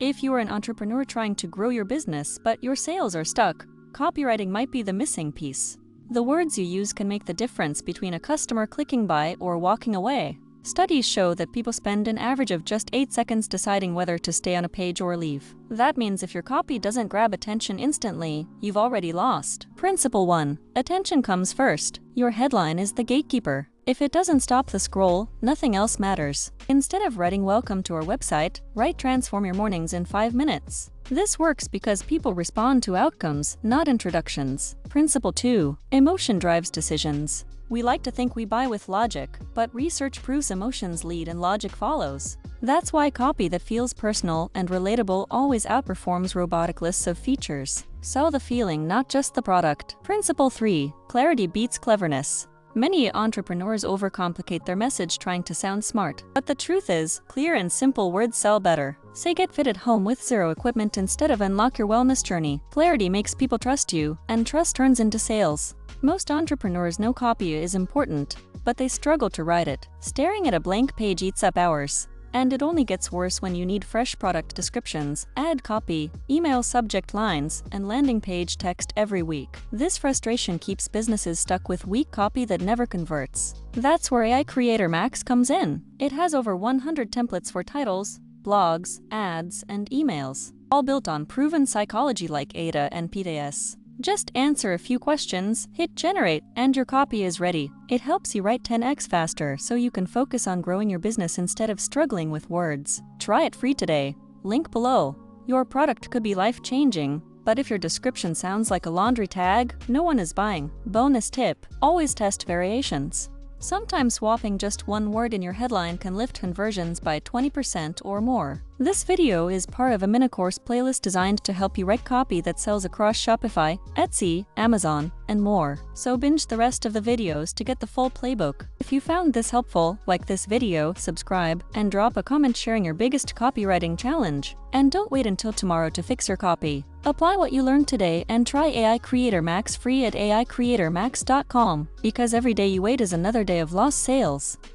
If you are an entrepreneur trying to grow your business but your sales are stuck, copywriting might be the missing piece. The words you use can make the difference between a customer clicking buy or walking away. Studies show that people spend an average of just 8 seconds deciding whether to stay on a page or leave. That means if your copy doesn't grab attention instantly, you've already lost. Principle 1. Attention comes first. Your headline is the gatekeeper. If it doesn't stop the scroll, nothing else matters. Instead of writing "Welcome to our website," write "Transform your mornings in 5 minutes." This works because people respond to outcomes, not introductions. Principle 2. Emotion drives decisions. We like to think we buy with logic, but research proves emotions lead and logic follows. That's why copy that feels personal and relatable always outperforms robotic lists of features. Sell the feeling, not just the product. Principle 3. Clarity beats cleverness. Many entrepreneurs overcomplicate their message trying to sound smart. But the truth is, clear and simple words sell better. Say "Get fit at home with zero equipment" instead of "Unlock your wellness journey." Clarity makes people trust you, and trust turns into sales. Most entrepreneurs know copy is important, but they struggle to write it. Staring at a blank page eats up hours. And it only gets worse when you need fresh product descriptions, ad copy, email subject lines, and landing page text every week. This frustration keeps businesses stuck with weak copy that never converts. That's where AI Creator Max comes in. It has over 100 templates for titles, blogs, ads, and emails, all built on proven psychology like ADA and PDS. Just answer a few questions, hit generate, and your copy is ready. It helps you write 10x faster so you can focus on growing your business instead of struggling with words. Try it free today. Link below. Your product could be life-changing, but if your description sounds like a laundry tag, no one is buying. Bonus tip: always test variations. Sometimes swapping just one word in your headline can lift conversions by 20% or more. This video is part of a mini-course playlist designed to help you write copy that sells across Shopify, Etsy, Amazon, and more. So binge the rest of the videos to get the full playbook. If you found this helpful, like this video, subscribe, and drop a comment sharing your biggest copywriting challenge. And don't wait until tomorrow to fix your copy. Apply what you learned today and try AI Creator Max free at aicreatormax.com, because every day you wait is another day of lost sales.